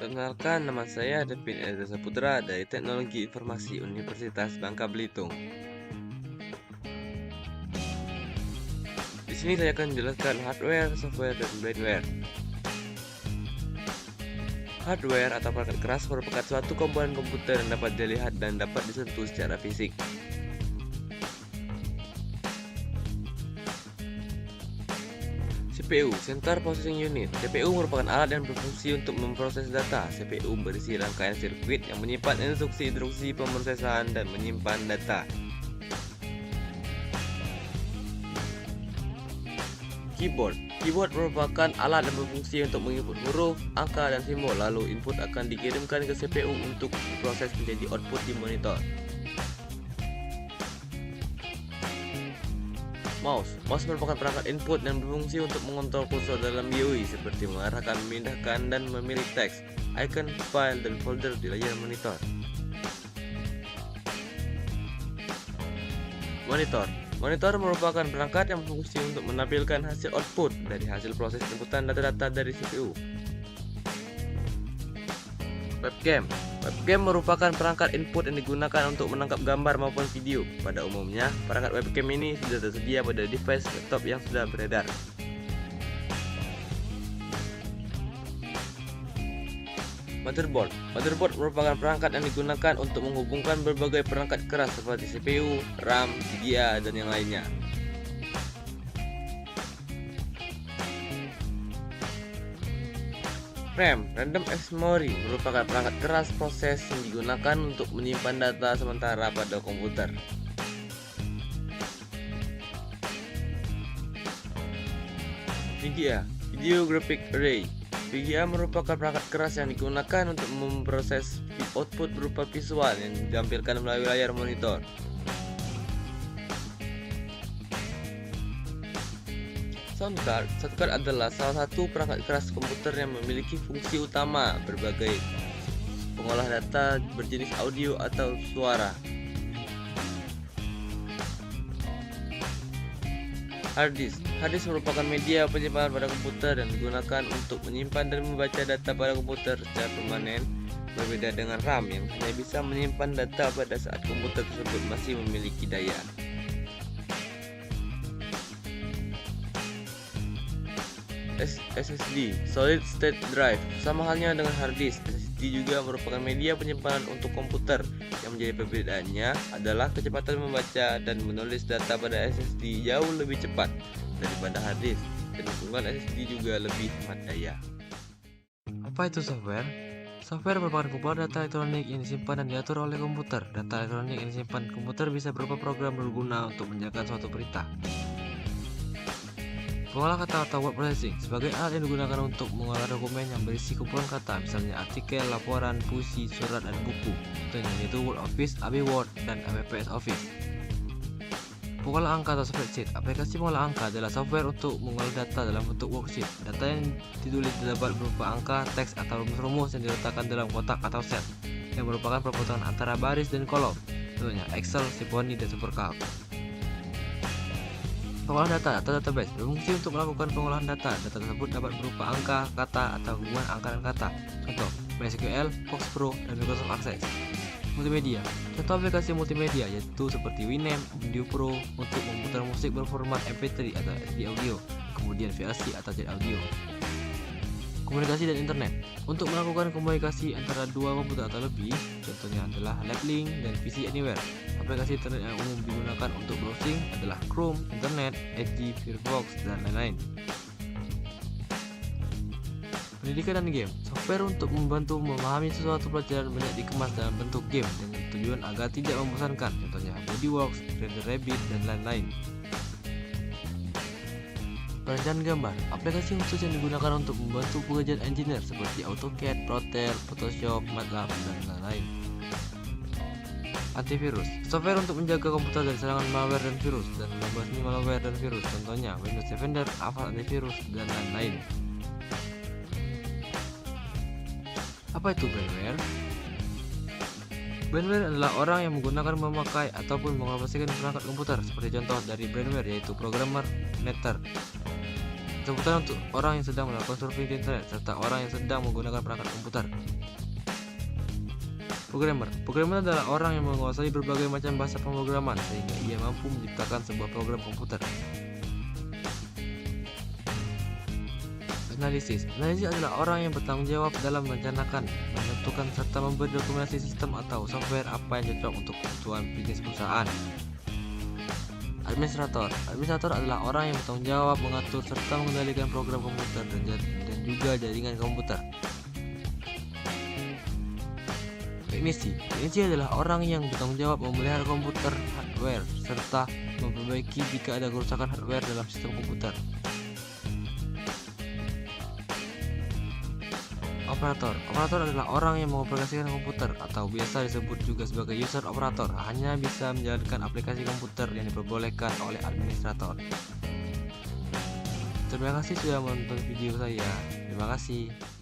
Perkenalkan, nama saya Devin Eza Saputra dari Teknologi Informasi Universitas Bangka Belitung. Di sini saya akan menjelaskan hardware, software, dan brandware. Hardware atau perangkat keras merupakan suatu komponen komputer yang dapat dilihat dan dapat disentuh secara fisik. CPU, Center Processing Unit. CPU merupakan alat yang berfungsi untuk memproses data. CPU berisi rangkaian sirkuit yang menyimpan instruksi-instruksi pemrosesan dan menyimpan data. Keyboard. Keyboard merupakan alat yang berfungsi untuk menginput huruf, angka, dan simbol. Lalu input akan dikirimkan ke CPU untuk diproses menjadi output di monitor. Mouse merupakan perangkat input yang berfungsi untuk mengontrol kursor dalam GUI seperti mengarahkan, memindahkan, dan memilih teks, icon, file, dan folder di layar monitor. Monitor merupakan perangkat yang berfungsi untuk menampilkan hasil output dari hasil proses inputan data-data dari CPU. Webcam merupakan perangkat input yang digunakan untuk menangkap gambar maupun video. Pada umumnya, perangkat webcam ini sudah tersedia pada device laptop yang sudah beredar. Motherboard merupakan perangkat yang digunakan untuk menghubungkan berbagai perangkat keras seperti CPU, RAM, VGA, dan yang lainnya. RAM, Random Access Memory, merupakan perangkat keras proses yang digunakan untuk menyimpan data sementara pada komputer. VGA, Video Graphic Array. VGA merupakan perangkat keras yang digunakan untuk memproses output berupa visual yang ditampilkan melalui layar monitor. Soundcard adalah salah satu perangkat keras komputer yang memiliki fungsi utama berbagai pengolah data berjenis audio atau suara. Hard disk merupakan media penyimpanan pada komputer yang digunakan untuk menyimpan dan membaca data pada komputer secara permanen, berbeda dengan RAM yang hanya bisa menyimpan data pada saat komputer tersebut masih memiliki daya. SSD, Solid State Drive. Sama halnya dengan hard disk, SSD juga merupakan media penyimpanan untuk komputer. Yang menjadi perbedaannya adalah kecepatan membaca dan menulis data pada SSD jauh lebih cepat daripada hard disk, dan hitungan SSD juga lebih hemat daya. Apa itu software? Software merupakan kumpulan data elektronik yang disimpan dan diatur oleh komputer. Data elektronik yang disimpan komputer bisa berupa program berguna untuk menjalankan suatu perintah. Pengolah kata atau word processing sebagai alat yang digunakan untuk mengolah dokumen yang berisi kumpulan kata, misalnya artikel, laporan, puisi, surat, dan buku. Contohnya yaitu Word Office, AB Word, dan MPS Office. Pengolah angka atau spreadsheet. Aplikasi pengolah angka adalah software untuk mengolah data dalam bentuk worksheet. Data yang ditulis dapat berupa angka, teks, atau rumus-rumus yang diletakkan dalam kotak atau set, yang merupakan perputaran antara baris dan kolom. Contohnya Excel, Symfony, dan Supercalc. Pengolahan data atau database berfungsi untuk melakukan pengolahan data. Data tersebut dapat berupa angka, kata, atau hubungan angka dan kata. Contoh, MySQL, Fox Pro, dan Microsoft Access. Multimedia. Contoh aplikasi multimedia yaitu seperti Winamp, Audio Pro untuk memutar musik berformat MP3 atau SD audio, kemudian VLC atau jet audio. Komunikasi dan internet. Untuk melakukan komunikasi antara dua komputer atau lebih, contohnya adalah Live-Link dan PC Anywhere. Aplikasi internet yang umum digunakan untuk browsing adalah Chrome, Internet, Edge, Firefox, dan lain-lain. Pendidikan dan game. Software untuk membantu memahami sesuatu pelajaran banyak dikemas dalam bentuk game dengan tujuan agar tidak membosankan. Contohnya Bodyworks, Render Rabbit, dan lain-lain. Perencanaan gambar. Aplikasi khusus yang digunakan untuk membantu pekerjaan engineer seperti AutoCAD, Plotter, Photoshop, MATLAB, dan lain-lain. Antivirus. Software untuk menjaga komputer dari serangan malware dan virus dan membasmi malware dan virus. Contohnya Windows Defender, Avast Antivirus, dan lain-lain. Apa itu brandware? Brandware adalah orang yang menggunakan, memakai, ataupun mengoperasikan perangkat komputer. Seperti contoh dari brandware yaitu programmer, netter. Sebutan untuk orang yang sedang melakukan surfing di internet serta orang yang sedang menggunakan perangkat komputer. Programmer adalah orang yang menguasai berbagai macam bahasa pemrograman sehingga ia mampu menciptakan sebuah program komputer. Analisis adalah orang yang bertanggung jawab dalam merencanakan, menentukan serta memberi rekomendasi sistem atau software apa yang cocok untuk kebutuhan bisnis perusahaan. Administrator adalah orang yang bertanggung jawab mengatur serta mengendalikan program komputer dan juga jaringan komputer. Teknisi adalah orang yang bertanggung jawab memelihara komputer hardware serta memperbaiki jika ada kerusakan hardware dalam sistem komputer. Operator adalah orang yang mengoperasikan komputer atau biasa disebut juga sebagai user operator, hanya bisa menjalankan aplikasi komputer yang diperbolehkan oleh administrator. Terima kasih sudah menonton video saya. Terima kasih.